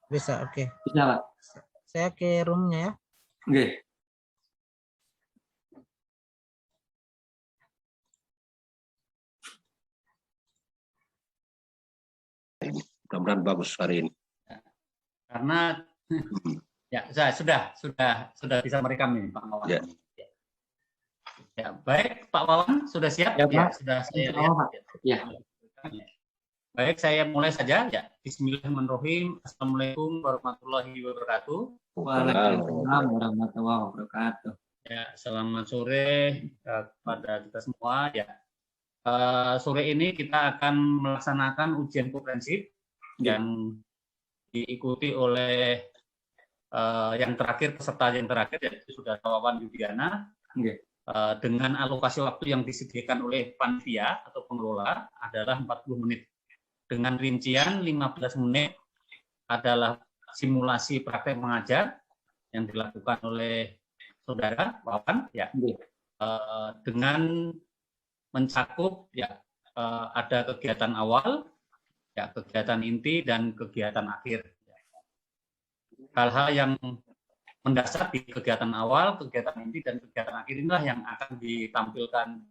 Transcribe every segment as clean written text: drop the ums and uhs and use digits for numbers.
Bisa, oke. Bisa, Pak? Saya ke roomnya ya. Oke. Mudah-mudahan bagus hari ini. Karena ya sudah bisa merekam ini Pak Wawan. Ya. Ya, baik Pak Wawan sudah siap? Ya, Pak. Sudah saya Insya Allah, lihat. Pak. Ya. Baik, saya mulai saja ya. Bismillahirrahmanirrahim. Assalamualaikum warahmatullahi wabarakatuh. Waalaikumsalam warahmatullahi wabarakatuh. Ya, selamat sore kepada kita semua ya. Sore ini kita akan melaksanakan ujian komprehensif yang diikuti oleh yang terakhir, peserta yang terakhir yaitu Saudara Wawan Yudiana. Dengan alokasi waktu yang disediakan oleh panitia atau pengelola adalah 40 menit. Dengan rincian 15 menit adalah simulasi praktek mengajar yang dilakukan oleh Saudara Wawan ya. Dengan mencakup ya ada kegiatan awal, ya kegiatan inti dan kegiatan akhir. Hal-hal yang mendasar di kegiatan awal, kegiatan inti dan kegiatan akhir inilah yang akan ditampilkan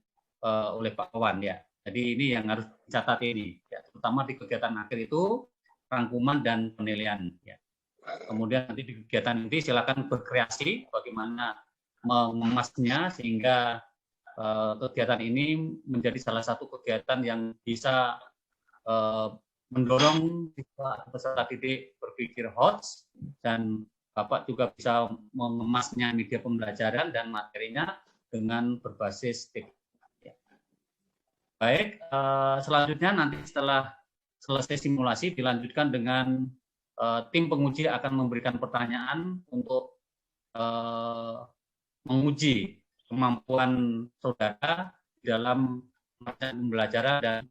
oleh Pak Wawan ya. Jadi ini yang harus dicatat ini, ya, terutama di kegiatan akhir itu rangkuman dan penilaian. Ya. Kemudian nanti di kegiatan inti silakan berkreasi bagaimana mengemasnya sehingga kegiatan ini menjadi salah satu kegiatan yang bisa mendorong peserta didik berpikir hots dan Bapak juga bisa mengemasnya media pembelajaran dan materinya dengan berbasis TIP. Baik, selanjutnya nanti setelah selesai simulasi dilanjutkan dengan tim penguji akan memberikan pertanyaan untuk menguji kemampuan saudara dalam pembelajaran dan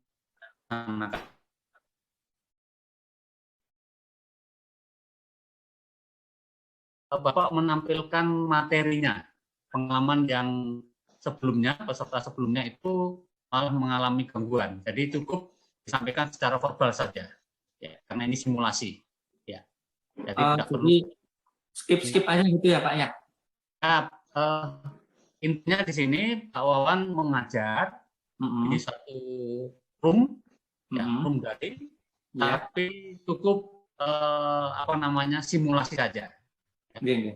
Bapak menampilkan materinya, pengalaman yang sebelumnya, peserta sebelumnya itu malah mengalami gangguan. Jadi cukup disampaikan secara verbal saja, ya, karena ini simulasi. Ya. Jadi tidak perlu skip aja gitu ya Pak ya? Intinya di sini Pak Wawan mengajar di satu room, ya, room daring, tapi cukup simulasi saja. Ya,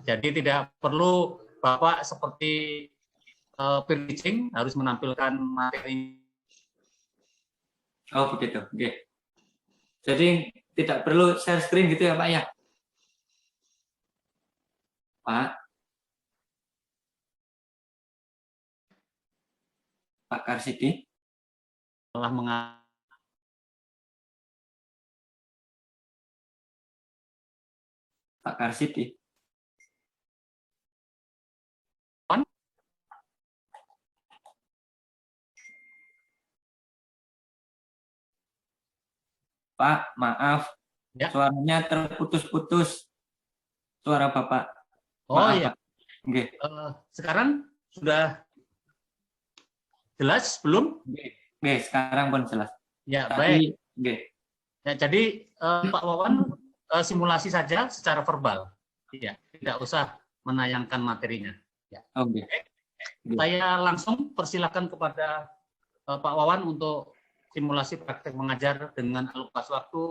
jadi tidak perlu Bapak seperti pitching harus menampilkan materi. Oh begitu, oke. Jadi tidak perlu share screen gitu ya Pak ya? Pak Karsidi? Telah Pak Karsidi? Pak, maaf, ya. Suaranya terputus-putus, suara Bapak. Oh maaf, iya, okay. Sekarang sudah jelas belum? Oke, sekarang pun jelas. Ya, baik. Ya, jadi Pak Wawan simulasi saja secara verbal, ya, tidak usah menayangkan materinya. Ya. Okay. Saya langsung persilakan kepada Pak Wawan untuk simulasi praktek mengajar dengan alokasi waktu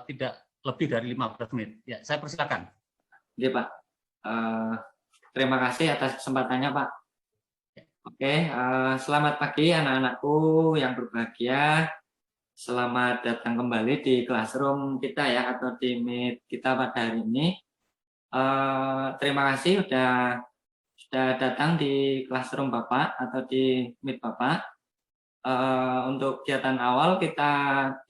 tidak lebih dari 15 menit. Ya, saya persilakan. Oke, Pak. Terima kasih atas kesempatannya, Pak. Oke, selamat pagi anak-anakku yang berbahagia. Selamat datang kembali di classroom kita ya, atau di Meet kita pada hari ini. Terima kasih sudah datang di classroom Bapak atau di Meet Bapak. Untuk kegiatan awal kita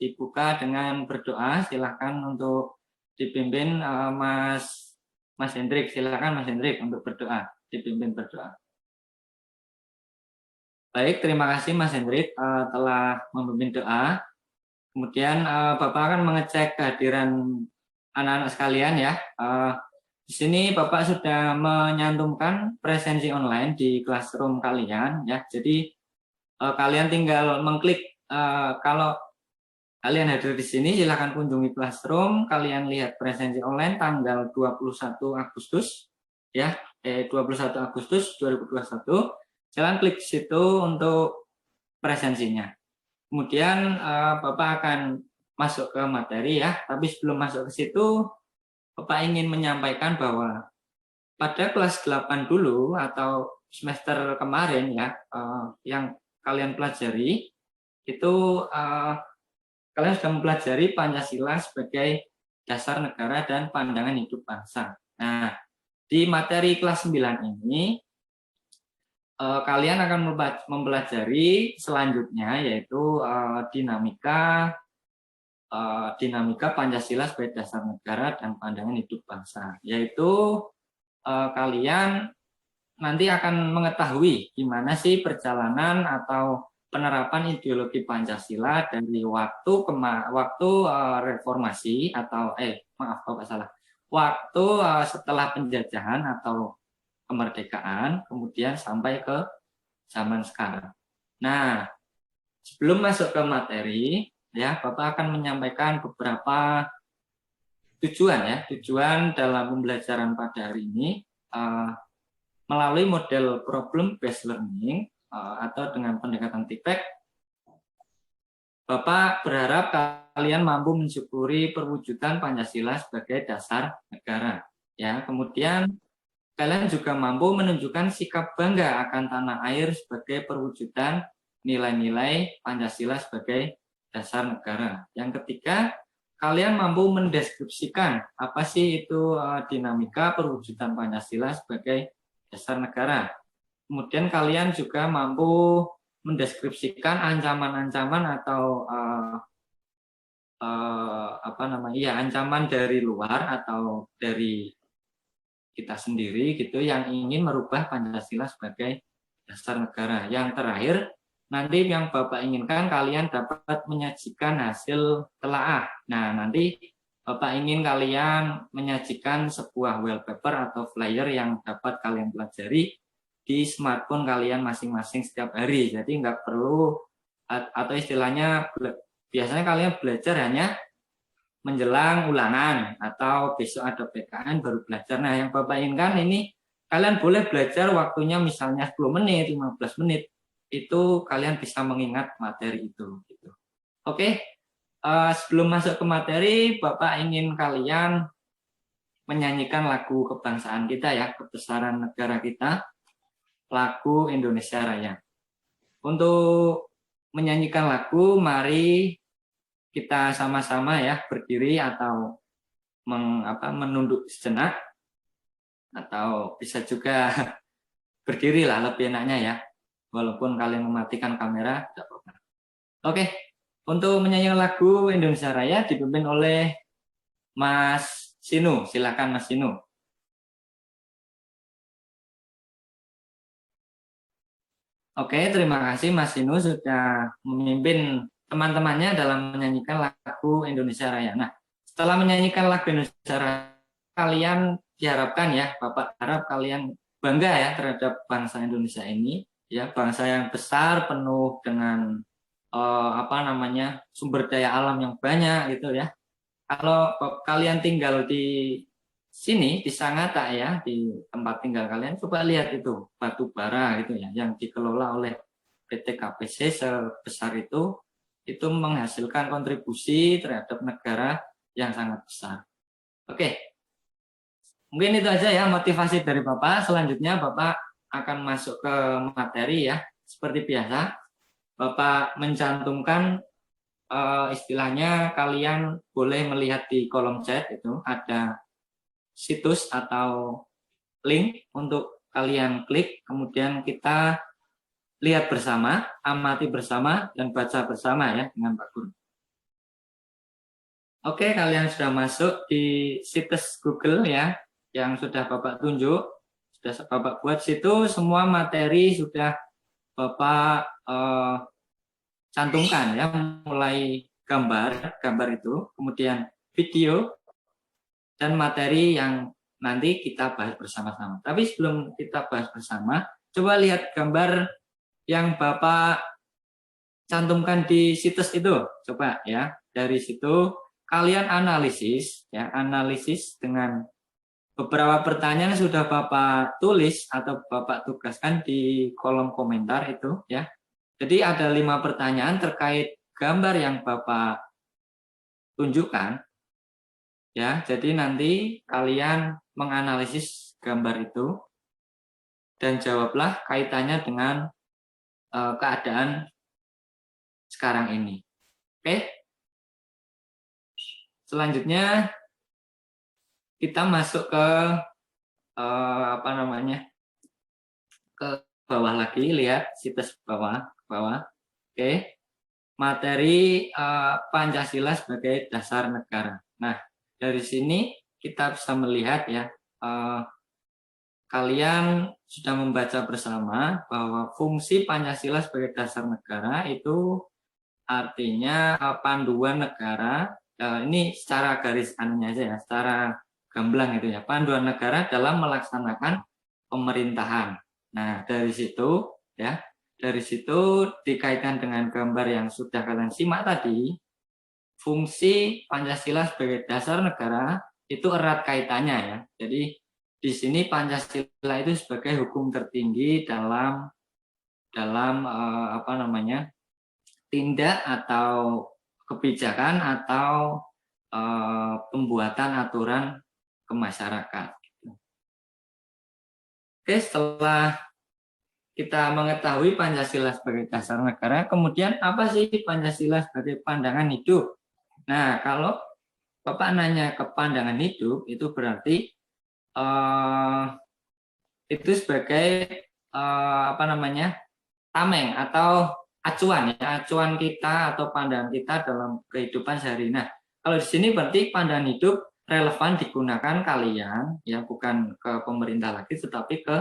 dibuka dengan berdoa. Silahkan untuk dipimpin Mas Hendrik. Silahkan Mas Hendrik untuk berdoa, dipimpin berdoa. Baik, terima kasih Mas Hendrik telah memimpin doa. Kemudian Bapak akan mengecek kehadiran anak-anak sekalian ya. Di sini Bapak sudah menyantumkan presensi online di classroom kalian ya. Jadi kalian tinggal mengklik kalau Kalian hadir di sini, silakan kunjungi Classroom. Kalian lihat presensi online tanggal 21 Agustus, ya, 21 Agustus 2021. Silakan klik situ untuk presensinya. Kemudian Bapak akan masuk ke materi ya. Tapi sebelum masuk ke situ, Bapak ingin menyampaikan bahwa pada kelas 8 dulu atau semester kemarin ya, yang kalian pelajari itu kalian sudah mempelajari Pancasila sebagai dasar negara dan pandangan hidup bangsa. Nah, di materi kelas 9 ini kalian akan mempelajari selanjutnya yaitu dinamika Pancasila sebagai dasar negara dan pandangan hidup bangsa. Yaitu kalian nanti akan mengetahui gimana sih perjalanan atau penerapan ideologi Pancasila dari waktu reformasi atau waktu setelah penjajahan atau kemerdekaan, kemudian sampai ke zaman sekarang. Nah, sebelum masuk ke materi, ya Bapak akan menyampaikan beberapa tujuan dalam pembelajaran pada hari ini melalui model problem based learning atau dengan pendekatan TIPEC. Bapak berharap kalian mampu mensyukuri perwujudan Pancasila sebagai dasar negara. Ya, kemudian kalian juga mampu menunjukkan sikap bangga akan tanah air sebagai perwujudan nilai-nilai Pancasila sebagai dasar negara. Yang ketiga, kalian mampu mendeskripsikan apa sih itu dinamika perwujudan Pancasila sebagai dasar negara. Kemudian kalian juga mampu mendeskripsikan ancaman-ancaman atau ancaman dari luar atau dari kita sendiri gitu yang ingin merubah Pancasila sebagai dasar negara. Yang terakhir, nanti yang Bapak inginkan kalian dapat menyajikan hasil telaah. Nah, nanti Bapak ingin kalian menyajikan sebuah wallpaper atau flyer yang dapat kalian pelajari di smartphone kalian masing-masing setiap hari. Jadi nggak perlu, atau istilahnya biasanya kalian belajar hanya menjelang ulangan atau besok ada PKN baru belajar. Nah, yang Bapak inginkan ini kalian boleh belajar waktunya misalnya 10 menit, 15 menit. Itu kalian bisa mengingat materi itu. Gitu. Oke, sebelum masuk ke materi, Bapak ingin kalian menyanyikan lagu kebangsaan kita ya, kebesaran negara kita, lagu Indonesia Raya. Untuk menyanyikan lagu, mari kita sama-sama ya berdiri atau menunduk sejenak, atau bisa juga berdiri lah lebih enaknya ya, walaupun kalian mematikan kamera tidak apa-apa. Oke, untuk menyanyikan lagu Indonesia Raya dipimpin oleh Mas Sinu. Silakan Mas Sinu. Oke, terima kasih Mas Sinu sudah memimpin teman-temannya dalam menyanyikan lagu Indonesia Raya. Nah, setelah menyanyikan lagu Indonesia Raya, kalian diharapkan ya, Bapak harap kalian bangga ya terhadap bangsa Indonesia ini, ya bangsa yang besar penuh dengan sumber daya alam yang banyak gitu ya. Kalau kalian tinggal di sini di Sangatta ya, di tempat tinggal kalian, coba lihat itu batu bara gitu ya yang dikelola oleh PT KPC sebesar itu menghasilkan kontribusi terhadap negara yang sangat besar. Oke, mungkin itu aja ya motivasi dari Bapak. Selanjutnya Bapak akan masuk ke materi ya. Seperti biasa, Bapak mencantumkan istilahnya kalian boleh melihat di kolom chat itu ada situs atau link untuk kalian klik, kemudian kita lihat bersama, amati bersama, dan baca bersama ya dengan Pak Guru. Oke, kalian sudah masuk di situs Google ya, yang sudah Bapak tunjuk, sudah Bapak buat situ, semua materi sudah Bapak cantumkan ya, mulai gambar itu, kemudian video, dan materi yang nanti kita bahas bersama-sama. Tapi sebelum kita bahas bersama, coba lihat gambar yang Bapak cantumkan di situs itu. Coba ya, dari situ kalian analisis ya, analisis dengan beberapa pertanyaan sudah Bapak tulis atau Bapak tugaskan di kolom komentar itu ya. Jadi ada 5 pertanyaan terkait gambar yang Bapak tunjukkan ya. Jadi nanti kalian menganalisis gambar itu dan jawablah kaitannya dengan keadaan sekarang ini. Oke. Selanjutnya kita masuk ke ke bawah lagi, lihat situs bawah. Oke. Materi Pancasila sebagai dasar negara. Nah, dari sini kita bisa melihat ya, kalian sudah membaca bersama bahwa fungsi Pancasila sebagai dasar negara itu artinya panduan negara. Ini secara garis anunya aja ya, secara gamblang itu ya, panduan negara dalam melaksanakan pemerintahan. Nah, dari situ ya, dari situ dikaitkan dengan gambar yang sudah kalian simak tadi, fungsi Pancasila sebagai dasar negara itu erat kaitannya ya. Jadi di sini Pancasila itu sebagai hukum tertinggi dalam tindak atau kebijakan atau pembuatan aturan ke masyarakat. Oke, setelah kita mengetahui Pancasila sebagai dasar negara, kemudian apa sih Pancasila sebagai pandangan hidup? Nah, kalau Bapak nanya ke pandangan hidup, itu berarti itu sebagai tameng atau acuan ya, acuan kita atau pandangan kita dalam kehidupan sehari. Nah, kalau di sini berarti pandangan hidup relevan digunakan kalian ya, bukan ke pemerintah lagi tetapi ke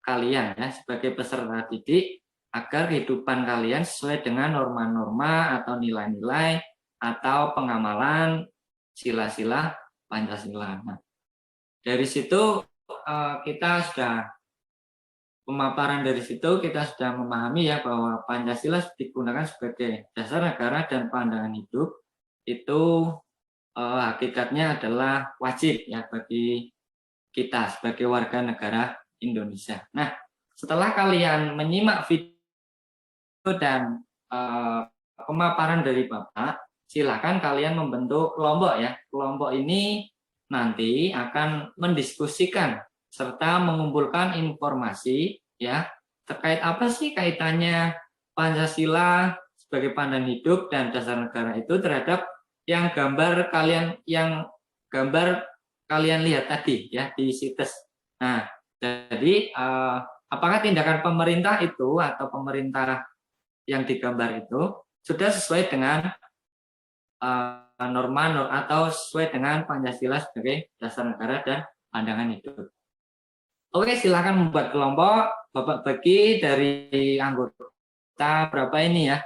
kalian ya sebagai peserta didik agar kehidupan kalian sesuai dengan norma-norma atau nilai-nilai atau pengamalan sila-sila Pancasila. Nah, dari situ kita sudah pemaparan dari situ kita sudah memahami ya bahwa Pancasila digunakan sebagai dasar negara dan pandangan hidup itu hakikatnya adalah wajib ya bagi kita sebagai warga negara Indonesia. Nah, setelah kalian menyimak video dan pemaparan dari Bapak, silakan kalian membentuk kelompok ya. Kelompok ini nanti akan mendiskusikan serta mengumpulkan informasi ya terkait apa sih kaitannya Pancasila sebagai pandangan hidup dan dasar negara itu terhadap yang gambar kalian lihat tadi ya di situs. Nah, jadi apakah tindakan pemerintah itu atau pemerintah yang digambar itu sudah sesuai dengan norma atau sesuai dengan Pancasila sebagai dasar negara dan pandangan hidup. Oke, silakan membuat kelompok. Bapak bagi dari anggota berapa ini ya?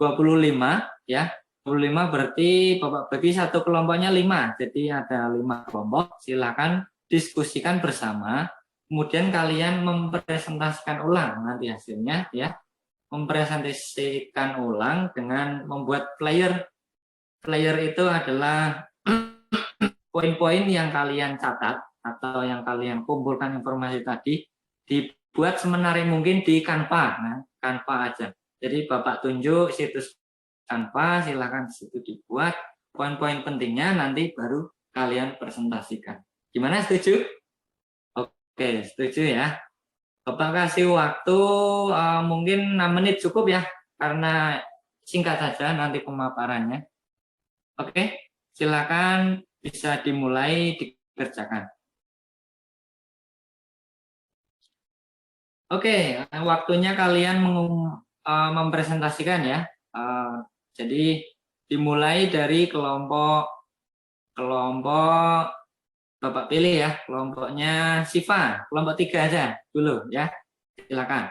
25 ya. 25 berarti Bapak bagi satu kelompoknya 5. Jadi ada 5 kelompok. Silakan diskusikan bersama. Kemudian kalian mempresentasikan ulang nanti hasilnya ya. Mempresentasikan ulang dengan membuat flyer. Flyer itu adalah poin-poin yang kalian catat atau yang kalian kumpulkan informasi tadi dibuat semenarik mungkin di Canva. Nah, Canva aja. Jadi Bapak tunjuk situs Canva, silakan di situ dibuat poin-poin pentingnya, nanti baru kalian presentasikan. Gimana, setuju? Oke, setuju ya. Bapak kasih waktu mungkin 6 menit cukup ya, karena singkat saja nanti pemaparannya. Oke, silakan bisa dimulai dikerjakan. Oke, waktunya kalian mempresentasikan ya. Jadi dimulai dari kelompok Bapak pilih ya, kelompoknya Siva, kelompok 3 aja dulu ya. Silakan.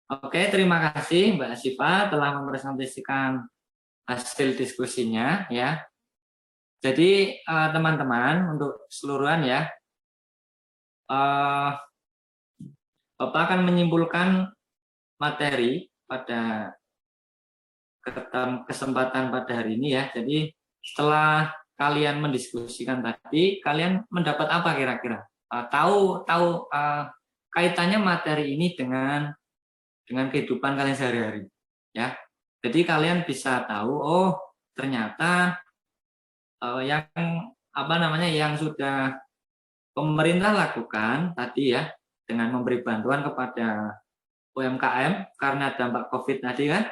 Oke, terima kasih Mbak Siva telah mempresentasikan hasil diskusinya ya. Jadi teman-teman untuk keseluruhan ya, Bapak akan menyimpulkan materi pada kesempatan pada hari ini ya. Jadi setelah kalian mendiskusikan tadi, kalian mendapat apa kira-kira? Tahu kaitannya materi ini dengan kehidupan kalian sehari-hari, ya. Jadi kalian bisa tahu, oh ternyata yang sudah pemerintah lakukan tadi ya, dengan memberi bantuan kepada UMKM karena dampak COVID tadi kan.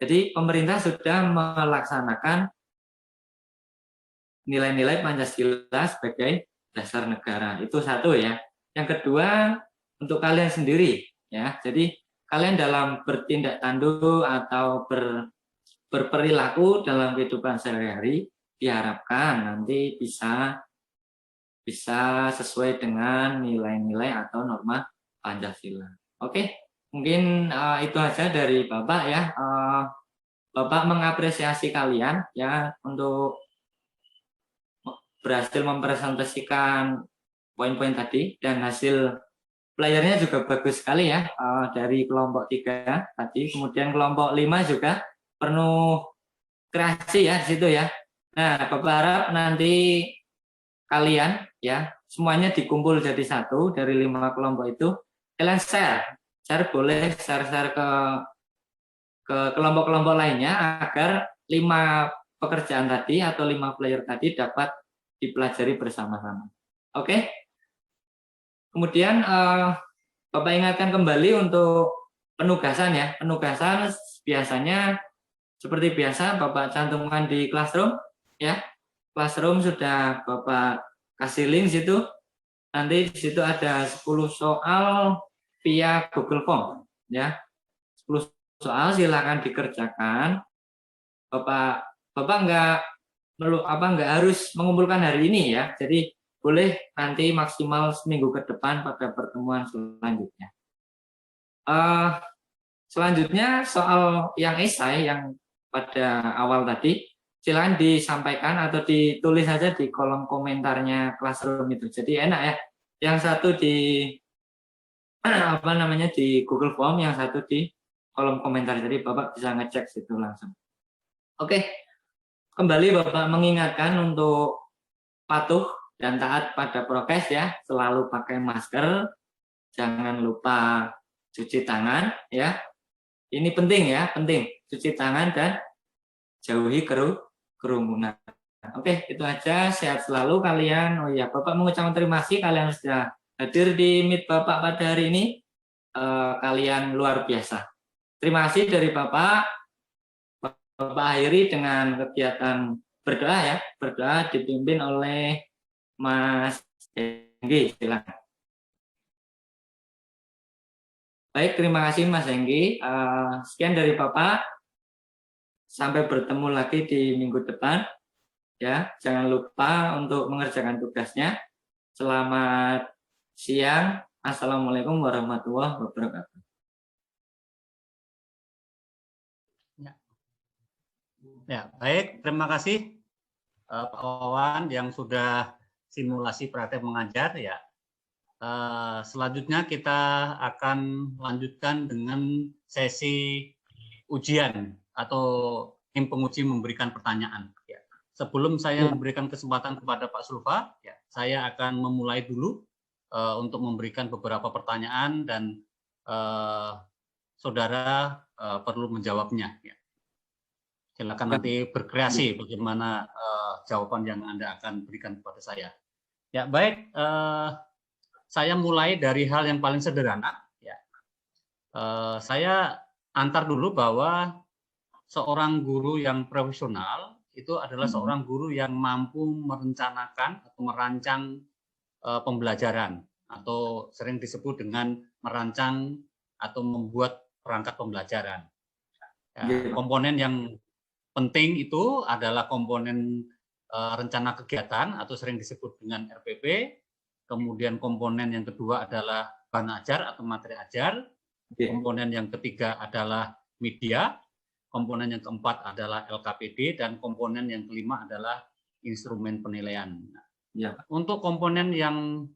Jadi pemerintah sudah melaksanakan nilai-nilai Pancasila sebagai dasar negara. Itu satu ya. Yang kedua, untuk kalian sendiri ya. Jadi kalian dalam bertindak tanduk atau berperilaku dalam kehidupan sehari-hari diharapkan nanti bisa sesuai dengan nilai-nilai atau norma Pancasila. Oke, mungkin itu aja dari Bapak ya. Bapak mengapresiasi kalian ya untuk berhasil mempresentasikan poin-poin tadi, dan hasil playernya juga bagus sekali ya, dari kelompok 3 tadi, kemudian kelompok 5 juga penuh kreasi ya di situ ya. Nah, Bapak harap nanti kalian ya semuanya dikumpul jadi satu dari 5 kelompok itu, kalian share boleh share ke kelompok-kelompok lainnya agar 5 pekerjaan tadi atau 5 player tadi dapat dipelajari bersama-sama. Oke. Kemudian Bapak ingatkan kembali untuk penugasan ya. Penugasan biasanya seperti biasa Bapak cantumkan di Classroom ya. Classroom sudah Bapak kasih link situ. Nanti di situ ada 10 soal via Google Form ya. 10 soal silakan dikerjakan. Bapak nggak harus mengumpulkan hari ini ya. Jadi boleh nanti maksimal seminggu ke depan pada pertemuan selanjutnya. Selanjutnya soal yang esai yang pada awal tadi, silakan disampaikan atau ditulis saja di kolom komentarnya Classroom itu. Jadi enak ya. Yang satu di di Google Form, yang satu di kolom komentar. Jadi Bapak bisa ngecek situ langsung. Oke. Kembali Bapak mengingatkan untuk patuh dan taat pada prokes ya, selalu pakai masker, jangan lupa cuci tangan ya. Ini penting ya, penting cuci tangan dan jauhi kerumunan. Oke, itu aja. Sehat selalu kalian. Oh iya, Bapak mengucapkan terima kasih kalian sudah hadir di Meet Bapak pada hari ini. Kalian luar biasa. Terima kasih dari Bapak. Bapak akhiri dengan kegiatan berdoa ya. Berdoa dipimpin oleh Mas Enggi, silakan. Baik, terima kasih Mas Enggi. Sekian dari Bapak. Sampai bertemu lagi di minggu depan. Ya, jangan lupa untuk mengerjakan tugasnya. Selamat siang. Assalamualaikum warahmatullahi wabarakatuh. Ya, baik. Terima kasih Pak Wawan yang sudah simulasi praktek mengajar ya. Selanjutnya kita akan lanjutkan dengan sesi ujian atau tim penguji memberikan pertanyaan. Ya. Sebelum saya memberikan kesempatan kepada Pak Sulfa, ya, saya akan memulai dulu untuk memberikan beberapa pertanyaan dan saudara perlu menjawabnya. Ya. Silakan nanti berkreasi bagaimana jawaban yang Anda akan berikan kepada saya. Ya, baik. Saya mulai dari hal yang paling sederhana. Ya. Saya antar dulu bahwa seorang guru yang profesional itu adalah seorang guru yang mampu merencanakan atau merancang pembelajaran, atau sering disebut dengan merancang atau membuat perangkat pembelajaran. Ya, komponen yang penting itu adalah komponen rencana kegiatan atau sering disebut dengan RPP. Kemudian komponen yang kedua adalah bahan ajar atau materi ajar. Komponen yang ketiga adalah media. Komponen yang keempat adalah LKPD, dan komponen yang kelima adalah instrumen penilaian. Ya. Untuk komponen yang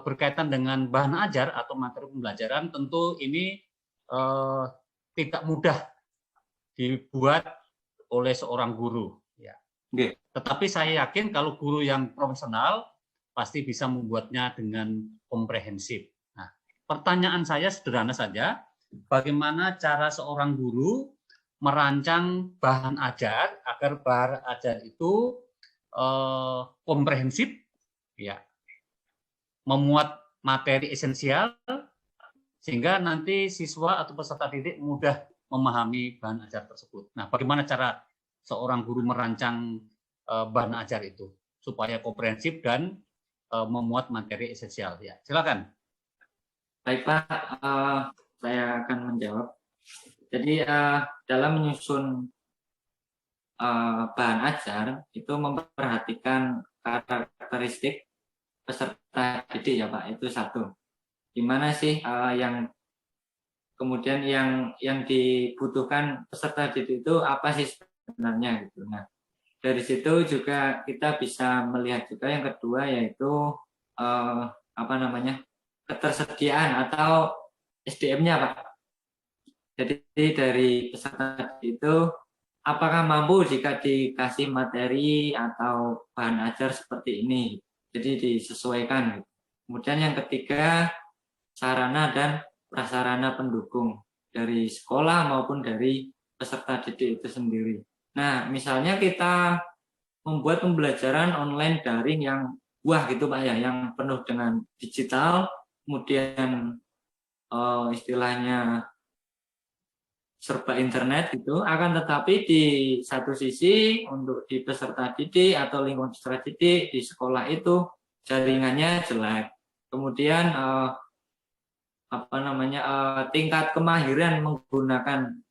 berkaitan dengan bahan ajar atau materi pembelajaran, tentu ini tidak mudah dibuat oleh seorang guru. Ya. Oke. Tetapi saya yakin kalau guru yang profesional pasti bisa membuatnya dengan komprehensif. Nah, pertanyaan saya sederhana saja, bagaimana cara seorang guru merancang bahan ajar agar bahan ajar itu komprehensif, ya, memuat materi esensial, sehingga nanti siswa atau peserta didik mudah memahami bahan ajar tersebut. Nah, bagaimana cara seorang guru merancang bahan ajar itu supaya komprehensif dan memuat materi esensial? Ya, silakan. Baik Pak, saya akan menjawab. Jadi dalam menyusun bahan ajar itu memperhatikan karakteristik peserta didik ya Pak, itu satu. Gimana sih yang kemudian yang dibutuhkan peserta didik itu apa sih sebenarnya gitu. Nah, dari situ juga kita bisa melihat juga yang kedua yaitu ketersediaan atau SDM-nya Pak. Jadi dari peserta itu apakah mampu jika dikasih materi atau bahan ajar seperti ini. Jadi disesuaikan. Kemudian yang ketiga, sarana dan prasarana pendukung dari sekolah maupun dari peserta didik itu sendiri. Nah, misalnya kita membuat pembelajaran online daring yang gitu Pak ya, yang penuh dengan digital, kemudian istilahnya serba internet gitu, akan tetapi di satu sisi untuk di peserta didik atau lingkungan peserta didik di sekolah itu jaringannya jelek. Kemudian tingkat kemahiran menggunakan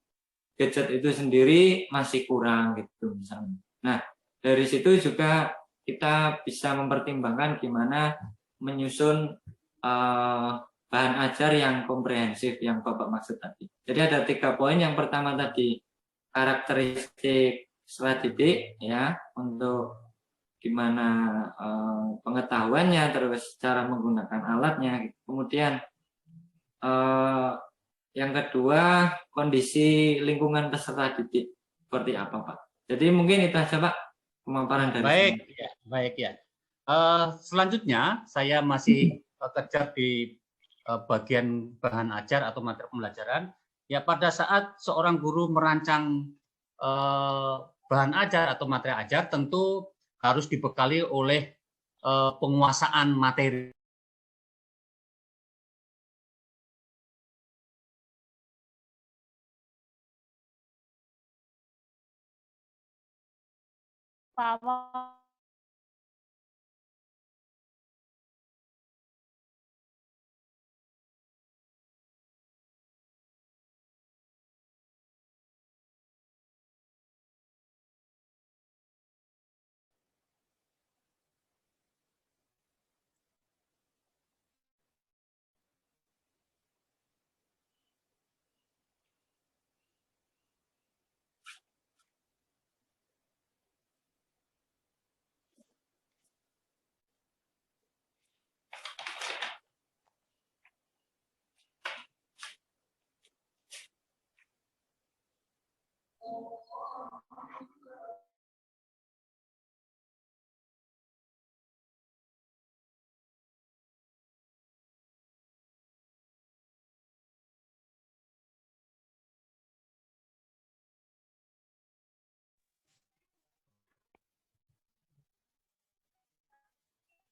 gadget itu sendiri masih kurang gitu misalnya. Nah, dari situ juga kita bisa mempertimbangkan gimana menyusun bahan ajar yang komprehensif yang Bapak maksud tadi. Jadi ada 3 poin. Yang pertama tadi karakteristik peserta didik ya, untuk gimana pengetahuannya, terus cara menggunakan alatnya. Kemudian yang kedua kondisi lingkungan peserta didik seperti apa Pak. Jadi mungkin itu saja Pak pemaparan dari Baik ya, baik ya. Selanjutnya saya masih kejar di bagian bahan ajar atau materi pembelajaran. Ya, pada saat seorang guru merancang bahan ajar atau materi ajar tentu harus dibekali oleh penguasaan materi.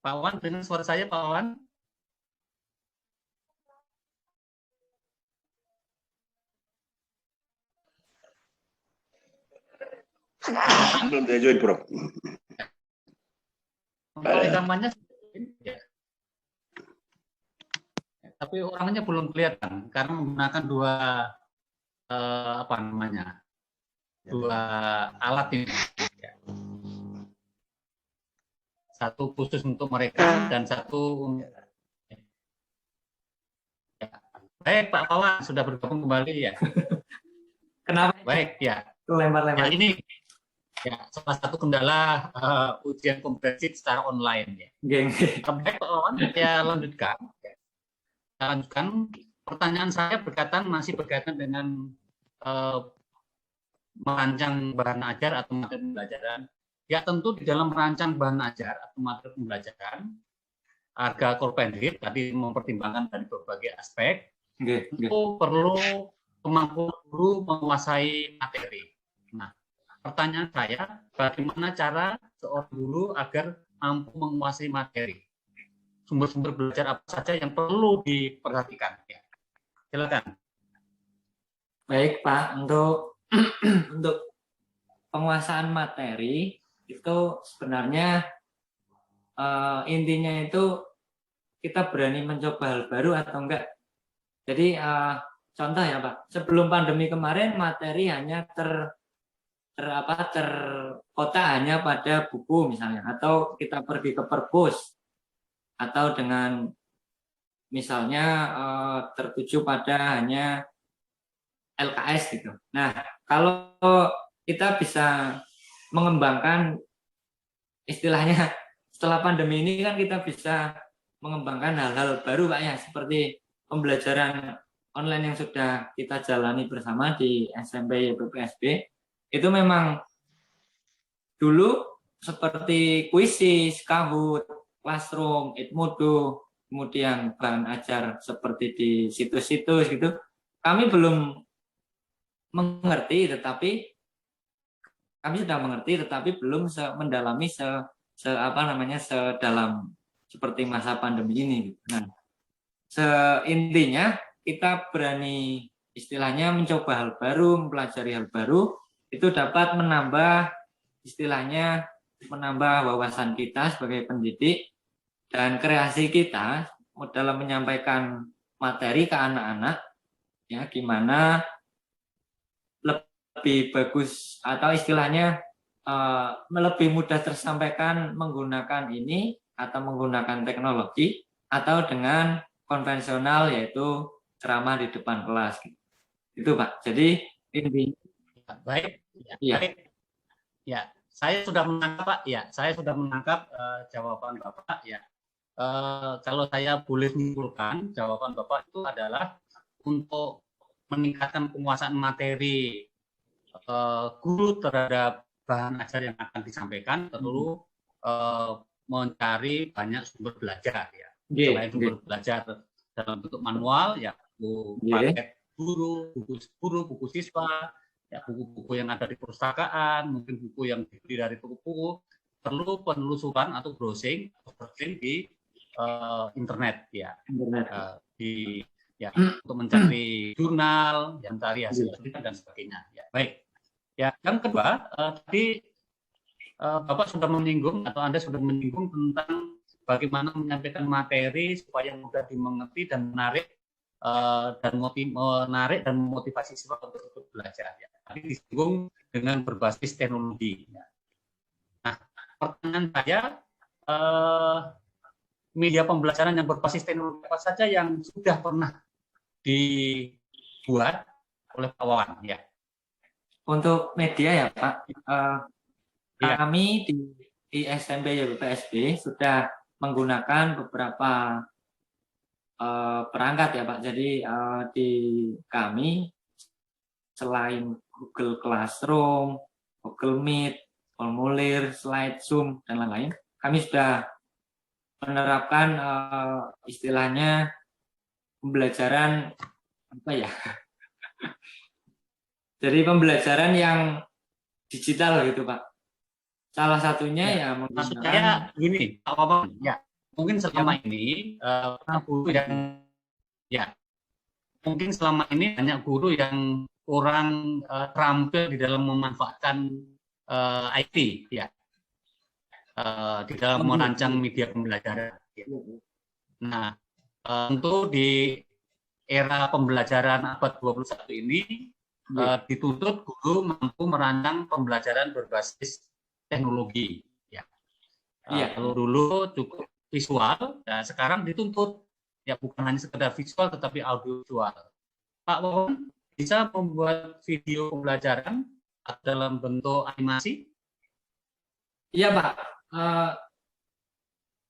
Pak Wan, dengar suara saya Pak Wan? Belum dia join, Bro. Rekamannya ya. Tapi orangnya belum kelihatan karena menggunakan dua alat ini. Satu khusus untuk mereka dan satu ya. Baik Pak Pawan sudah bergabung kembali ya. Kenapa? Baik ya. Lempar-lempar. Ya, ini ya salah satu kendala ujian komprehensif secara online ya. Geng. Baik Pak Pawan, saya lanjutkan. pertanyaan saya masih berkaitan dengan merancang bahan ajar atau materi pembelajaran. Ya tentu di dalam merancang bahan ajar atau materi pembelajaran, harga korpendit tadi mempertimbangkan dari berbagai aspek, itu perlu kemampuan guru menguasai materi. Nah, pertanyaan saya, bagaimana cara seorang guru agar mampu menguasai materi? Sumber-sumber belajar apa saja yang perlu diperhatikan? Ya. Silakan. Baik Pak, untuk untuk penguasaan materi itu sebenarnya intinya itu kita berani mencoba hal baru atau enggak. Jadi contoh ya Pak, sebelum pandemi kemarin materi hanya terkota hanya pada buku misalnya, atau kita pergi ke perpus, atau dengan misalnya tertuju pada hanya LKS gitu. Nah, kalau kita bisa mengembangkan istilahnya setelah pandemi ini kan kita bisa mengembangkan hal-hal baru Pak ya, seperti pembelajaran online yang sudah kita jalani bersama di SMP YPPSB. Itu memang dulu seperti Quizizz, Kahoot, Classroom, Edmodo, kemudian bahan ajar seperti di situs-situs gitu, kami belum mengerti, tetapi kami sudah mengerti, tetapi belum mendalami sedalam seperti masa pandemi ini. Nah, seintinya kita berani istilahnya mencoba hal baru, mempelajari hal baru, itu dapat menambah istilahnya menambah wawasan kita sebagai pendidik dan kreasi kita dalam menyampaikan materi ke anak-anak, ya gimana lebih bagus atau istilahnya lebih mudah tersampaikan menggunakan ini atau menggunakan teknologi atau dengan konvensional, yaitu ceramah di depan kelas. Itu Pak. Jadi intinya baik. Ya. Baik. Ya, saya sudah menangkap Pak. Ya, saya sudah menangkap jawaban Bapak. Ya, kalau saya boleh menyimpulkan, jawaban Bapak itu adalah untuk meningkatkan penguasaan materi guru terhadap bahan ajar yang akan disampaikan, perlu mencari banyak sumber belajar ya. Selain sumber belajar dalam bentuk manual, ya buku paket guru, buku siswa, ya buku-buku yang ada di perpustakaan, mungkin buku yang dibeli dari toko-toko, perlu penelusuran atau browsing di internet ya. Untuk mencari jurnal, yang mencari hasil dan sebagainya. Ya, baik. Ya, yang kedua, tadi Bapak sudah menyinggung atau Anda sudah menyinggung tentang bagaimana menyampaikan materi supaya mudah dimengerti dan menarik dan memotivasi siswa untuk belajar. Ya. Tadi disinggung dengan berbasis teknologi. Ya. Nah, pertanyaan saya, media pembelajaran yang berbasis teknologi apa saja yang sudah pernah dibuat oleh Pak Wawan? Ya. Untuk media ya Pak, kami di SMP YPPSB sudah menggunakan beberapa perangkat ya Pak. Jadi di kami selain Google Classroom, Google Meet, formulir, slide, Zoom, dan lain-lain, kami sudah menerapkan istilahnya pembelajaran apa ya? Jadi pembelajaran yang digital gitu Pak. Salah satunya ya maksud saya gini, Pak Wawan, ya mungkin selama ini guru yang mungkin selama ini banyak guru yang kurang terampil di dalam memanfaatkan IT ya, di dalam merancang media pembelajaran. Nah, tentu di era pembelajaran abad 21 ini dituntut guru mampu merancang pembelajaran berbasis teknologi. Ya. Kalau dulu cukup visual, ya sekarang dituntut ya bukan hanya sekedar visual tetapi audio visual. Pak Wawan bisa membuat video pembelajaran dalam bentuk animasi? Iya Pak,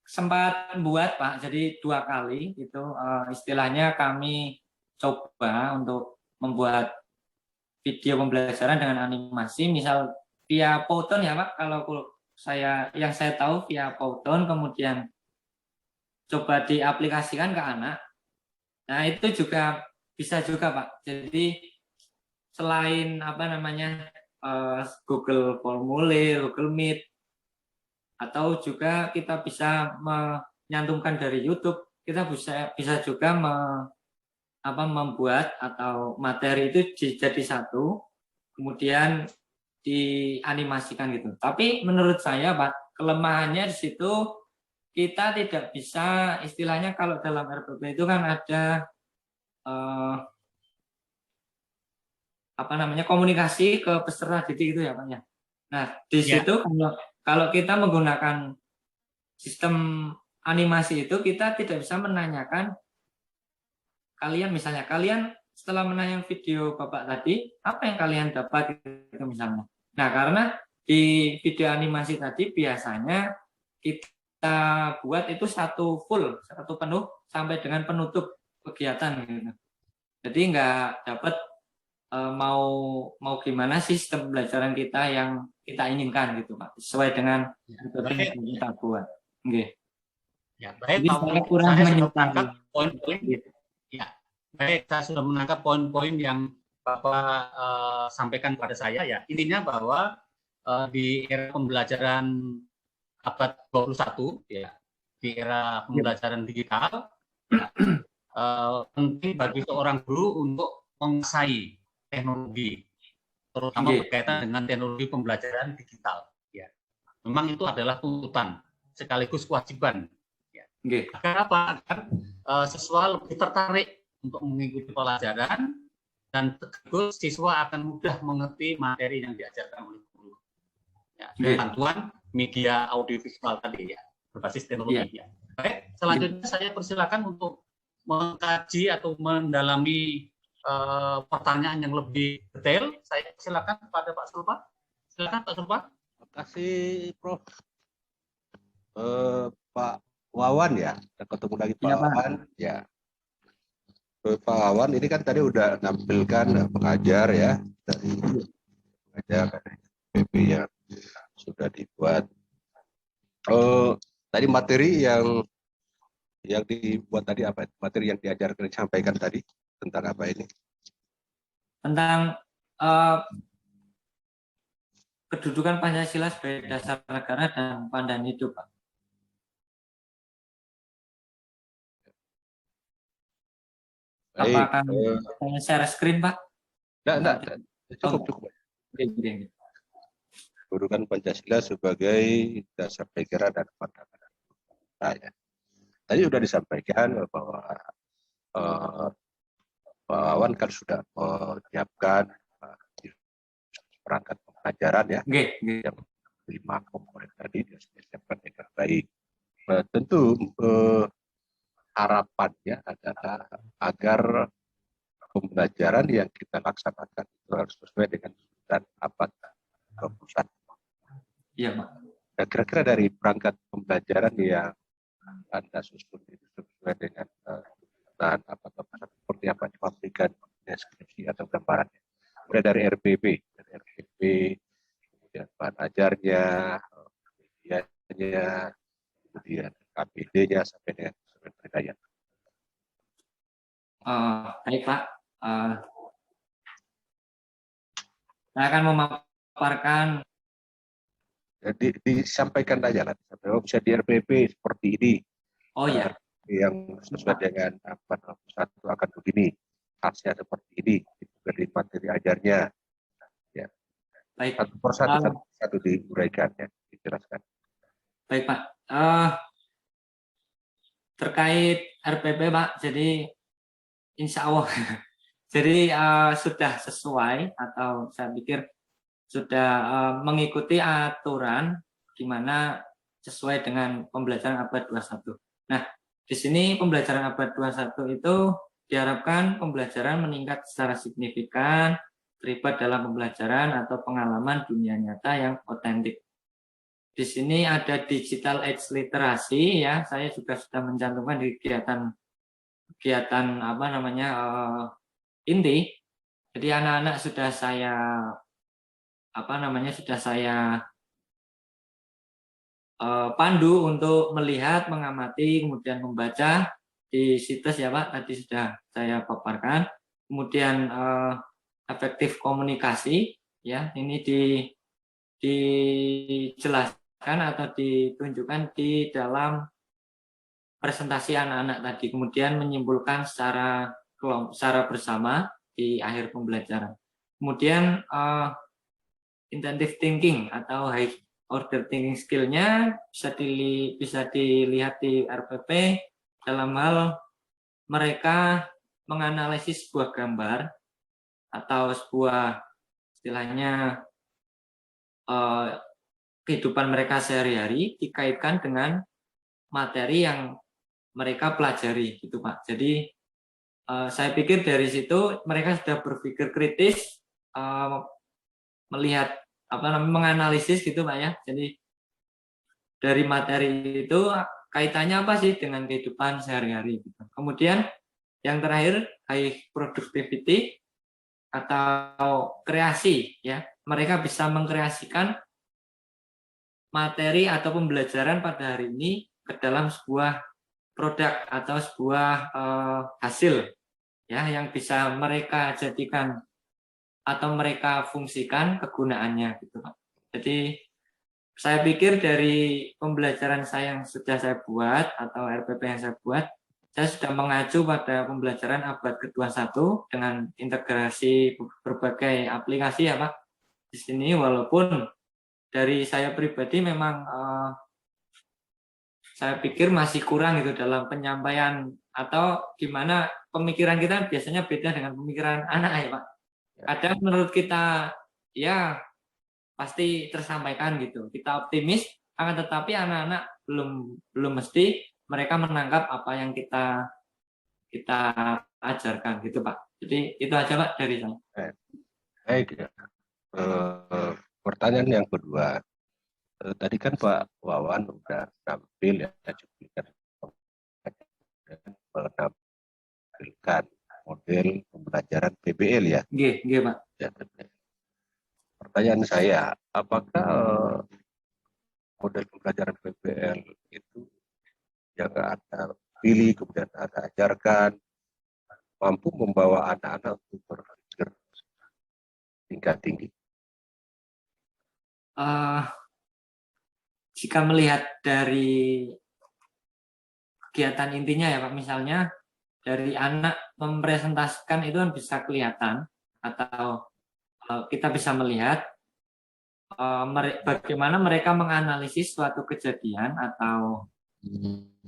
sempat buat Pak. Jadi 2 kali itu istilahnya kami coba untuk membuat video pembelajaran dengan animasi, misal via Powtoon ya Pak, kalau yang saya tahu via Powtoon, kemudian coba diaplikasikan ke anak. Nah, itu juga bisa juga Pak. Jadi selain Google Formulir, Google Meet, atau juga kita bisa menyantumkan dari YouTube, kita bisa juga membuat atau materi itu jadi satu, kemudian dianimasikan gitu. Tapi menurut saya Pak, kelemahannya di situ kita tidak bisa, istilahnya kalau dalam RPP itu kan ada komunikasi ke peserta didik itu ya Pak ya. Nah, di situ kalau kita menggunakan sistem animasi itu, kita tidak bisa menanyakan kalian setelah menayang video Bapak tadi, apa yang kalian dapat gitu misalnya. Nah, karena di video animasi tadi biasanya kita buat itu satu penuh sampai dengan penutup kegiatan gitu. Jadi nggak dapat mau gimana sistem pembelajaran kita yang kita inginkan gitu Pak, sesuai dengan yang kita buat. Okay. Ya, baik. Jadi saya kurang menangkap poin-poin. Gitu. Ya, baik. Saya sudah menangkap poin-poin yang Bapak sampaikan pada saya. Ya, intinya bahwa di era pembelajaran abad 21, ya, di era pembelajaran digital, ya, penting bagi seorang guru untuk menguasai teknologi, terutama berkaitan dengan teknologi pembelajaran digital. Ya, memang itu adalah tuntutan sekaligus kewajiban. Agar apa? Agar siswa lebih tertarik untuk mengikuti pelajaran dan sekaligus siswa akan mudah mengerti materi yang diajarkan oleh guru. Ya, bantuan media audiovisual tadi ya, berbasis teknologi. Ya. Baik, selanjutnya saya persilakan untuk mengkaji atau mendalami pertanyaan yang lebih detail. Saya silakan kepada Pak Sulpan. Silakan Pak Sulpan. Terima kasih Prof. Pak Wawan ya, ketemu lagi Pak Wawan ya. Pak Wawan ini kan tadi udah nampilkan pengajar ya dari pengajar PP yang sudah dibuat. Tadi materi yang dibuat tadi apa? Materi yang diajarkan disampaikan tadi tentang apa ini? Tentang kedudukan Pancasila sebagai dasar negara dan pandangan hidup, Pak. Apakah saya share screen, Pak? Enggak. Cukup. Kedudukan Pancasila sebagai dasar negara dan pandangan. Nah, ya. Tadi sudah disampaikan bahwa Pak Wawan kan sudah menyiapkan perangkat pembelajaran ya, yang 5 komponen tadi dia siapkan dengan baik. Tentu harapannya adalah agar pembelajaran yang kita laksanakan itu harus sesuai dengan tuntutan abad 21. Iya, Pak. Nah, kira-kira dari perangkat pembelajaran yang Anda susun itu sesuai dengan tuntutan abad 21 seperti apa memberikan deskripsi atau gambarannya. Mulai dari RPP, kemudian bahan ajarnya, medianya, kemudian KPD-nya sampai dengan penilaian. Baik Pak, saya akan memaparkan. Jadi disampaikan aja nanti, bisa di RPP seperti ini. Oh ya. Yang sesuai dengan apa satu akan begini, hasilnya seperti ini, dari materi ajarnya. Ya. Baik. Satu persatu diuraikan ya, dijelaskan. Baik Pak. Terkait RPP Pak, jadi insya Allah jadi sudah sesuai atau saya pikir sudah mengikuti aturan di mana sesuai dengan pembelajaran abad 21. Nah, di sini pembelajaran abad 21 itu diharapkan pembelajaran meningkat secara signifikan, terlibat dalam pembelajaran atau pengalaman dunia nyata yang otentik. Di sini ada digital age literasi ya, saya juga sudah mencantumkan di kegiatan kegiatan apa namanya inti. Jadi anak-anak sudah saya pandu untuk melihat, mengamati, kemudian membaca di situs ya Pak, tadi sudah saya paparkan. Kemudian efektif komunikasi, ya ini dijelaskan atau ditunjukkan di dalam presentasi anak-anak tadi. Kemudian menyimpulkan secara bersama di akhir pembelajaran. Kemudian intensive thinking atau high order thinking skill-nya bisa dilihat di RPP dalam hal mereka menganalisis sebuah gambar atau sebuah istilahnya kehidupan mereka sehari-hari dikaitkan dengan materi yang mereka pelajari gitu Pak. Jadi saya pikir dari situ mereka sudah berpikir kritis, melihat menganalisis gitu Pak ya. Jadi dari materi itu kaitannya apa sih dengan kehidupan sehari-hari gitu. Kemudian yang terakhir high productivity atau kreasi ya. Mereka bisa mengkreasikan materi atau pembelajaran pada hari ini ke dalam sebuah produk atau sebuah hasil ya yang bisa mereka jadikan atau mereka fungsikan kegunaannya gitu Pak. Jadi saya pikir dari pembelajaran saya yang sudah saya buat atau RPP yang saya buat, saya sudah mengacu pada pembelajaran abad ke-21 dengan integrasi berbagai aplikasi ya Pak. Di sini walaupun dari saya pribadi memang saya pikir masih kurang gitu dalam penyampaian atau gimana pemikiran kita biasanya beda dengan pemikiran anak ya Pak. Kadang menurut kita ya pasti tersampaikan gitu. Kita optimis, akan tetapi anak-anak belum mesti mereka menangkap apa yang kita ajarkan gitu Pak. Jadi itu aja Pak dari saya. Baik ya. Pertanyaan yang kedua, tadi kan Pak Wawan udah tampil ya, cuplikan menampilkan model pembelajaran PBL ya. Nggih Pak. Ya, pertanyaan saya, apakah model pembelajaran PBL itu yang Anda pilih kemudian Anda ajarkan mampu membawa anak-anak untuk berpikir tingkat tinggi? Jika melihat dari kegiatan intinya ya Pak, misalnya dari anak mempresentasikan itu kan bisa kelihatan atau kita bisa melihat bagaimana mereka menganalisis suatu kejadian atau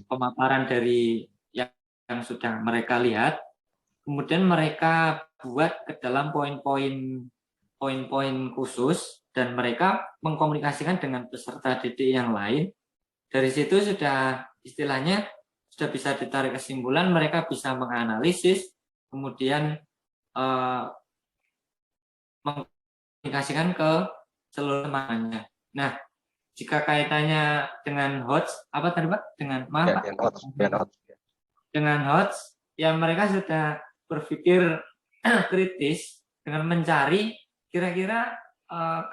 pemaparan dari yang sudah mereka lihat, kemudian mereka buat ke dalam poin-poin khusus dan mereka mengkomunikasikan dengan peserta didik yang lain. Dari situ sudah istilahnya sudah bisa ditarik kesimpulan, mereka bisa menganalisis, kemudian mengkomunikasikan ke seluruh temannya. Nah, jika kaitannya dengan HOTS, apa tadi Pak? Dengan maaf ya, Pak? Dengan HOTS, ya mereka sudah berpikir kritis dengan mencari kira-kira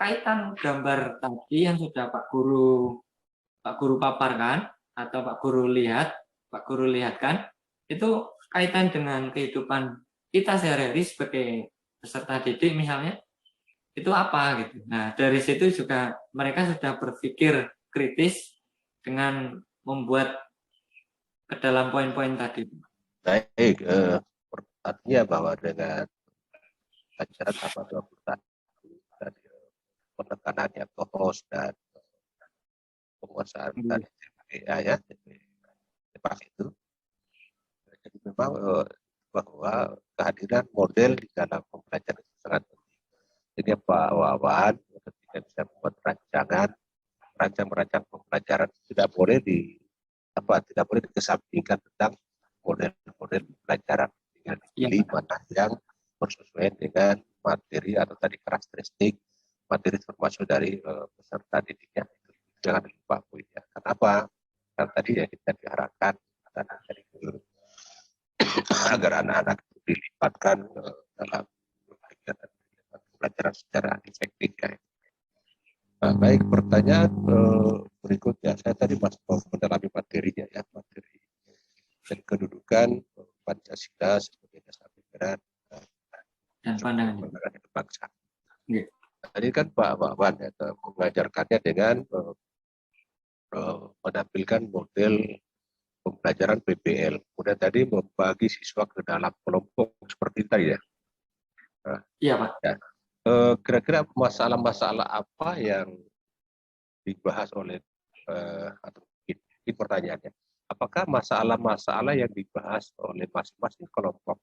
kaitan gambar tadi yang sudah Pak Guru paparkan atau Pak Guru lihatkan, itu kaitan dengan kehidupan kita sehari-hari sebagai peserta didik misalnya, itu apa gitu. Nah dari situ juga mereka sudah berpikir kritis dengan membuat ke dalam poin-poin tadi. Baik, artinya bahwa dengan ajaran apa 20 tadi penekanannya ke host dan penguasaan tadi CPA ya, CPA itu, jadi memang bahwa kehadiran model di dalam pembelajaran itu sangat penting. Jadi Pak Wawan ketika bisa membuat rancang pembelajaran tidak boleh dikesampingkan tentang model-model pembelajaran dengan dipilih mana yang bersesuaian dengan materi atau tadi karakteristik materi termasuk dari peserta didiknya. Jangan lupa poinnya. Kenapa? Karena tadi yang kita diharapkan dari agar anak-anak dilibatkan dalam kegiatan pembelajaran secara efektif. Ya. Baik, pertanyaan berikutnya. Saya tadi masih mau mendalami materinya ya, materi dan kedudukan Pancasila sebagai dasar pikiran Dan pandangan. kebangsaan. Yeah. Tadi kan Pak Wawan ya, mengajarkannya dengan menampilkan model pembelajaran PBL. Kemudian tadi membagi siswa ke dalam kelompok seperti tadi ya. Iya Pak. Ya. Kira-kira masalah-masalah apa yang dibahas oleh atau mungkin pertanyaannya, apakah masalah-masalah yang dibahas oleh masing-masing kelompok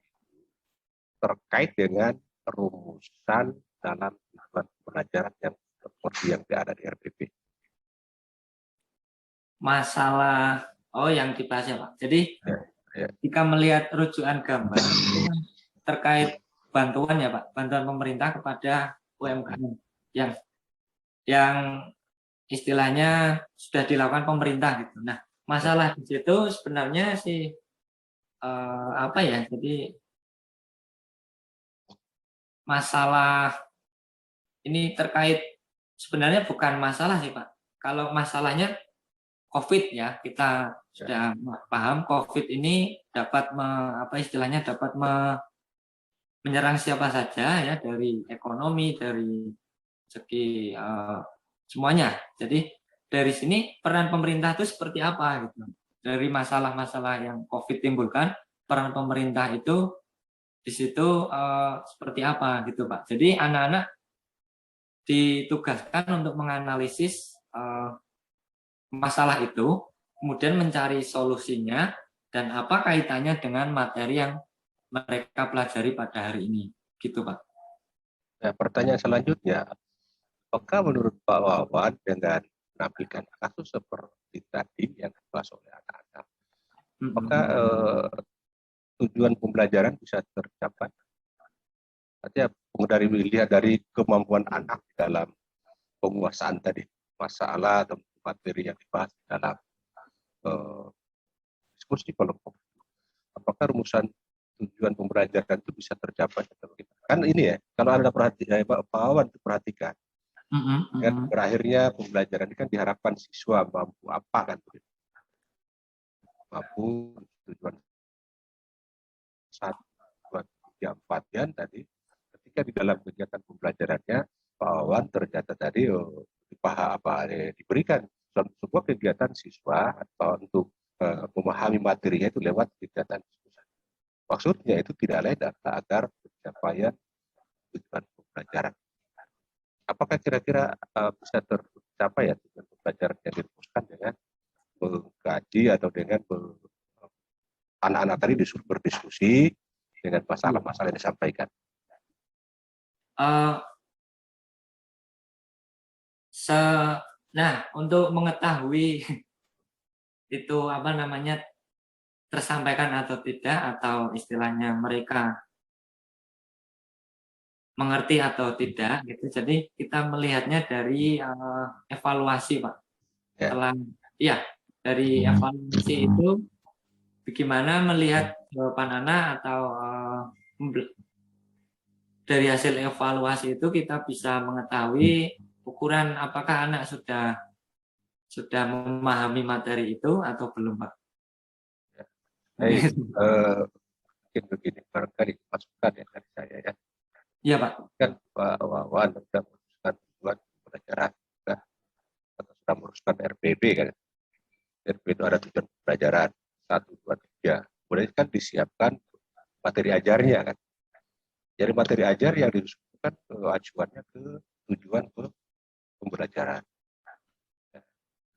terkait dengan rumusan dalam pelajaran yang seperti yang ada di RPP? Masalah yang dibahas ya Pak. Jadi jika melihat rujukan gambar itu kan terkait bantuan ya Pak, bantuan pemerintah kepada UMKM yang istilahnya sudah dilakukan pemerintah gitu. Nah, masalah di situ sebenarnya sih apa ya? Jadi masalah ini terkait sebenarnya bukan masalah sih Pak. Kalau masalahnya COVID ya, kita sudah paham COVID ini dapat menyerang siapa saja ya, dari ekonomi, dari segi semuanya. Jadi dari sini peran pemerintah itu seperti apa gitu. Dari masalah-masalah yang COVID timbulkan, peran pemerintah itu di situ seperti apa gitu Pak. Jadi anak-anak ditugaskan untuk menganalisis masalah itu, kemudian mencari solusinya dan apa kaitannya dengan materi yang mereka pelajari pada hari ini, gitu Pak. Nah, pertanyaan selanjutnya, apakah menurut Pak Wawan dengan menampilkan kasus seperti tadi yang dibahas oleh anak-anak, apakah tujuan pembelajaran bisa tercapai? Artinya lihat dari kemampuan anak dalam penguasaan tadi masalah atau materi yang dibahas dalam diskusi kelompok. Apakah rumusan tujuan pembelajaran itu bisa tercapai? Kan ini ya, kalau Anda Pak Wawan perhatikan, kan berakhirnya pembelajaran ini kan diharapkan siswa mampu apa kan? Mampu tujuan 1, 2, 3, 4 tadi. Ketika di dalam kegiatan pembelajarannya, Pak Wawan ternyata tadi diberikan sebuah kegiatan siswa atau untuk memahami materinya itu lewat kegiatan diskusi. Maksudnya itu tidak lain agar pencapaian tujuan pembelajaran. Apakah kira-kira bisa tercapai ya tujuan pembelajaran yang dirumuskan dengan mengkaji atau dengan anak-anak tadi disuruh berdiskusi dengan masalah-masalah yang disampaikan? Nah, untuk mengetahui itu tersampaikan atau tidak, atau istilahnya mereka mengerti atau tidak gitu. Jadi kita melihatnya dari evaluasi Pak. Dari evaluasi itu bagaimana melihat jawaban anak atau dari hasil evaluasi itu kita bisa mengetahui ukuran apakah anak sudah memahami materi itu atau belum Pak. Mungkin begini, barangkali masukan ya dari saya ya. Iya Pak. Kan Pak Wawan sudah merumuskan tujuan pembelajaran, sudah merumuskan RPB kan. RPB itu ada tujuan pembelajaran 1, 2, 3. Kemudian kan disiapkan materi ajarnya kan. Jadi materi ajar yang dirumuskan acuannya ke tujuan pembelajaran.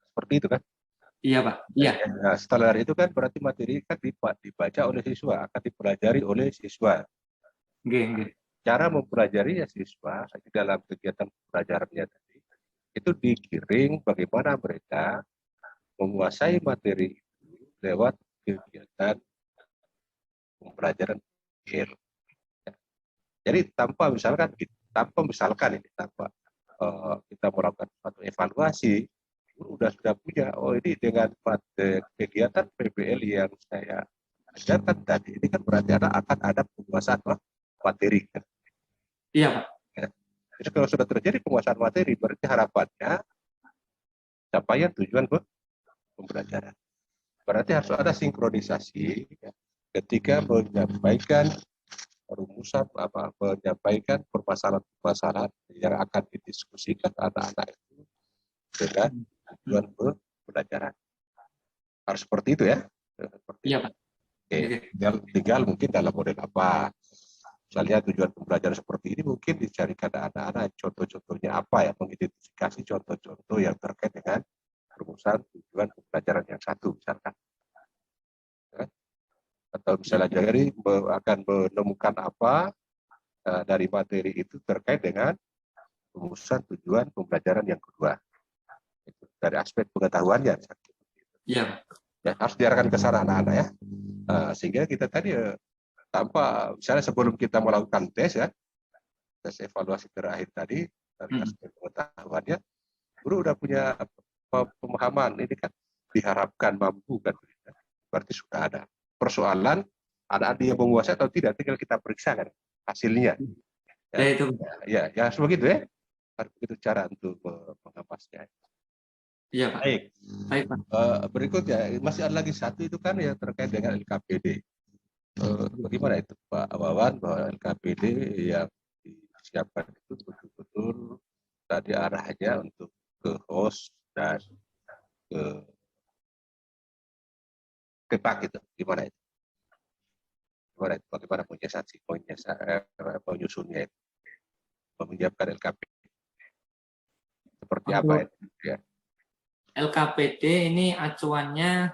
Seperti itu kan? Iya Pak. Iya. Nah, setelah itu kan berarti materi kan dibaca oleh siswa, akan dipelajari oleh siswa. Cara mempelajari siswa dalam kegiatan pembelajarannya tadi itu digiring bagaimana mereka menguasai materi itu lewat kegiatan pembelajaran. Jadi tanpa misalkan kita melakukan suatu evaluasi, sudah punya ini dengan kegiatan PBL yang saya ajarkan tadi, ini kan berarti akan ada penguasaan materi. Kan? Iya, Pak. Ya. Jadi kalau sudah terjadi penguasaan materi, berarti harapannya capaian tujuan pembelajaran. Berarti harus ada sinkronisasi ya, ketika menyampaikan rumusan menyampaikan permasalahan-permasalahan yang akan didiskusikan anak-anak itu dengan tujuan pembelajaran. Harus seperti itu ya. Iya, Pak. Oke. Tinggal mungkin dalam model apa. Misalnya tujuan pembelajaran seperti ini mungkin dicarikan anak-anak contoh-contohnya apa ya, mengidentifikasi contoh-contoh yang terkait dengan rumusan tujuan pembelajaran yang satu misalkan. Ya. Atau misalnya jadi akan menemukan apa dari materi itu terkait dengan rumusan tujuan pembelajaran yang kedua. Itu dari aspek pengetahuannya. Iya. Ya, harus diarahkan ke sana anak-anak ya. Sehingga kita tadi tanpa misalnya sebelum kita melakukan tes ya, tes evaluasi terakhir tadi dari aspek pengetahuannya, guru udah punya pemahaman ini kan diharapkan mampu kan, berarti sudah ada. Persoalan ada dia menguasai atau tidak, tinggal kita periksa kan hasilnya. Ya, Ya itu. Ya begitu ya. Harus begitu cara untuk mengapasnya. Iya, Pak. Baik, Pak. Berikutnya masih ada lagi satu itu kan yang terkait dengan LKPD. Bagaimana itu Pak Wawan bahwa LKPD yang disiapkan itu betul-betul tadi arahnya untuk ke host dan ke pak itu gimana itu? Bagaimana penyusunnya itu? Menyiapkan LKPD seperti apa itu ya? LKPD ini acuannya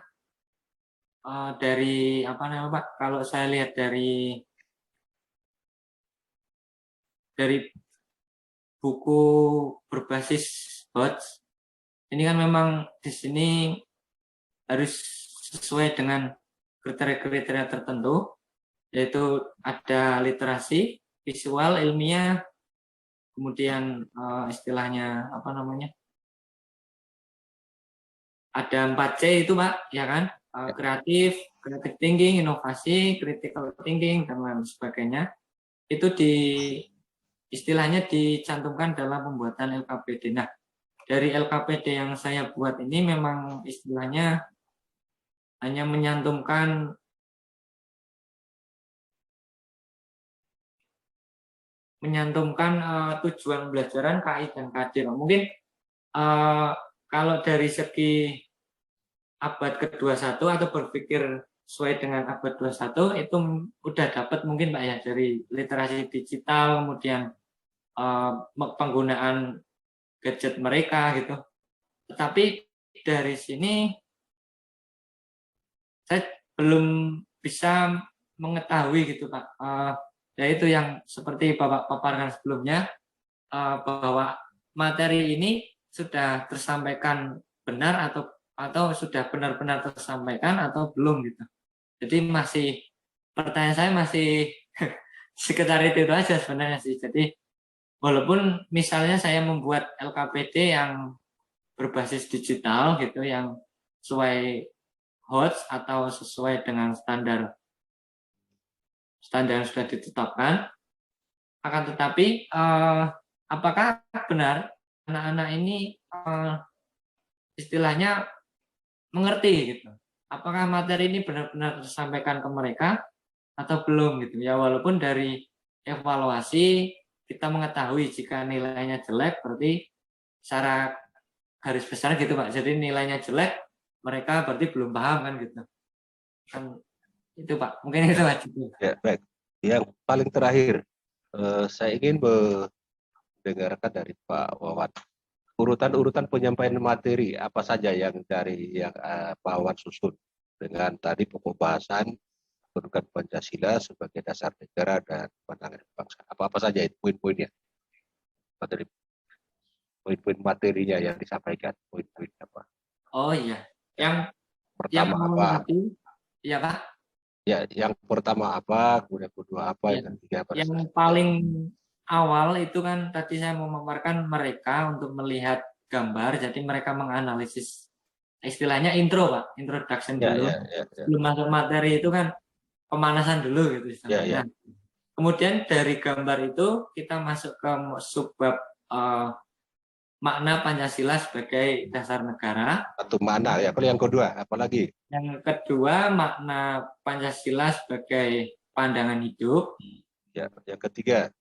dari apa namanya Pak? Kalau saya lihat dari buku berbasis HOTS, ini kan memang di sini harus sesuai dengan kriteria-kriteria tertentu, yaitu ada literasi, visual, ilmiah, kemudian istilahnya apa namanya? Ada 4C itu Pak, ya kan? Kreatif, creative thinking, inovasi, critical thinking, dan lain sebagainya. Itu istilahnya dicantumkan dalam pembuatan LKPD. Nah, dari LKPD yang saya buat ini memang istilahnya hanya menyantumkan tujuan pembelajaran KI dan KD. Mungkin kalau dari segi abad ke-21 atau berpikir sesuai dengan abad 21 itu udah dapat mungkin Pak ya dari literasi digital, kemudian penggunaan gadget mereka gitu. Tetapi dari sini saya belum bisa mengetahui gitu Pak. Yaitu yang seperti Bapak paparkan sebelumnya bahwa materi ini sudah tersampaikan benar atau sudah benar-benar tersampaikan atau belum gitu. Jadi pertanyaan saya masih sekitar itu aja sebenarnya sih. Jadi walaupun misalnya saya membuat LKPD yang berbasis digital gitu, yang sesuai HOTS atau sesuai dengan standar yang sudah ditetapkan, akan tetapi apakah benar anak-anak ini istilahnya mengerti gitu? Apakah materi ini benar-benar tersampaikan ke mereka atau belum gitu ya? Walaupun dari evaluasi kita mengetahui jika nilainya jelek berarti secara garis besar gitu Pak. Jadi nilainya jelek mereka berarti belum paham kan gitu. Kan itu Pak. Mungkin itu aja. Ya, baik. Yang paling terakhir saya ingin mendengarkan dari Pak Wawan. Urutan-urutan penyampaian materi apa saja yang dari yang Pak Wawan susun dengan tadi pokok bahasan kedudukan Pancasila sebagai dasar negara dan pandangan bangsa. Apa-apa saja itu poin-poinnya. Poin-poin materinya yang disampaikan, poin-poin apa? Oh iya. Yang pertama apa? Iya Pak. Ya, yang pertama apa, kemudian kedua apa, yang ketiga apa? Yang paling awal itu kan tadi saya mau memaparkan mereka untuk melihat gambar, jadi mereka menganalisis istilahnya intro Pak, introduction dulu. Ya. Sebelum masuk materi itu kan pemanasan dulu gitu istilahnya. Ya, ya. Nah, kemudian dari gambar itu kita masuk ke subbab makna Pancasila sebagai dasar negara. Satu mana ya? Kalau yang kedua, apalagi? Yang kedua makna Pancasila sebagai pandangan hidup. Ya, yang ketiga.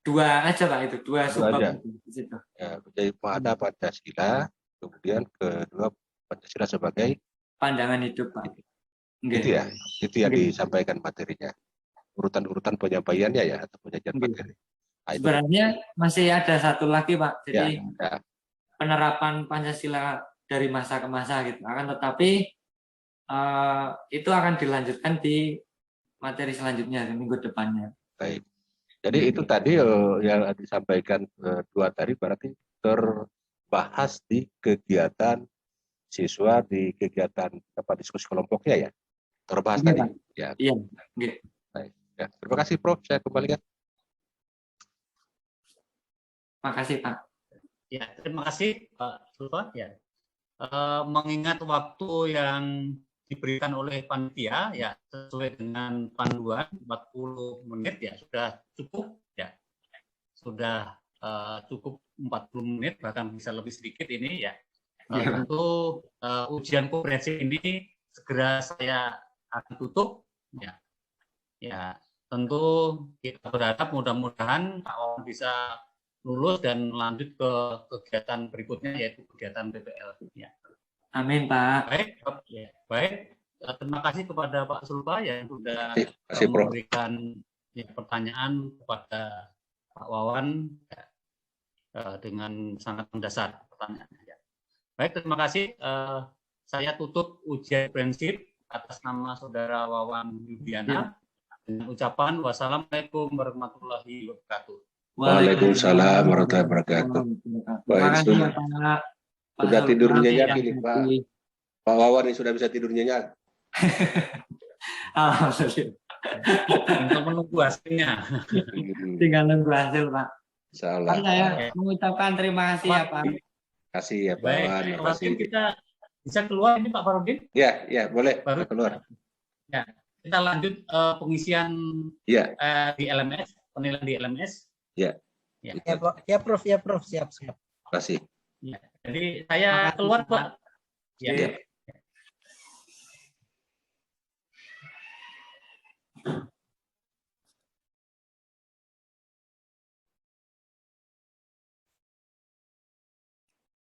Dua aja Pak itu, dua subbab aja. di situ. Ya, jadi makna Pancasila, kemudian kedua Pancasila sebagai Pandangan hidup Pak. itu ya, itu yang disampaikan materinya. Urutan-urutan penyampaiannya ya atau penyajian materi. Nah, sebenarnya masih ada satu lagi Pak. Jadi ya. penerapan Pancasila dari masa ke masa gitu. Akan tetapi itu akan dilanjutkan di materi selanjutnya di minggu depannya. Baik. Jadi itu tadi yang disampaikan dua tadi berarti terbahas di kegiatan siswa di kegiatan diskusi kelompoknya ya. Terbahas tadi. Pak. Ya. Iya. Baik. Ya. Terima kasih Prof. Saya kembalikan. Makasih Pak. Ya, terima kasih Pak Sulfa. Ya. Mengingat waktu yang diberikan oleh panitia ya sesuai dengan panduan 40 menit ya sudah cukup ya. Sudah cukup 40 menit bahkan bisa lebih sedikit ini ya. Tentu ujian komprehensif ini segera saya akan tutup ya. Ya, tentu kita berharap mudah-mudahan Pak Wawan bisa lulus dan lanjut ke kegiatan berikutnya yaitu kegiatan PPL ya. Amin Pak. Baik, ya. Baik. Terima kasih kepada Pak Sulfa yang sudah kasih, memberikan ya, pertanyaan kepada Pak Wawan ya, dengan sangat mendasar pertanyaannya. Ya. Baik, terima kasih. Saya tutup ujian prinsip atas nama Saudara Wawan Yudiana dengan ucapan wassalamualaikum warahmatullahi wabarakatuh. Waalaikumsalam warahmatullahi wabarakatuh. Baik, Pak. Sudah tidur nyenyak ini Pak. Pak Wawan ini sudah bisa tidur nyenyak. Alhamdulillah. Untuk menunggu hasilnya. Tinggal nunggu hasil Pak. Insyaallah. Saya mengucapkan terima kasih ya Pak. Terima kasih ya Pak Wawan. Terima kasih. Kita bisa keluar ini Pak Farudin? Ya, ya boleh. Baru keluar. Ya, kita lanjut pengisian ya. Di LMS, penilaian di LMS. Ya. Ya Prof, siap. Terima kasih. Ya, jadi saya keluar Pak. Ya.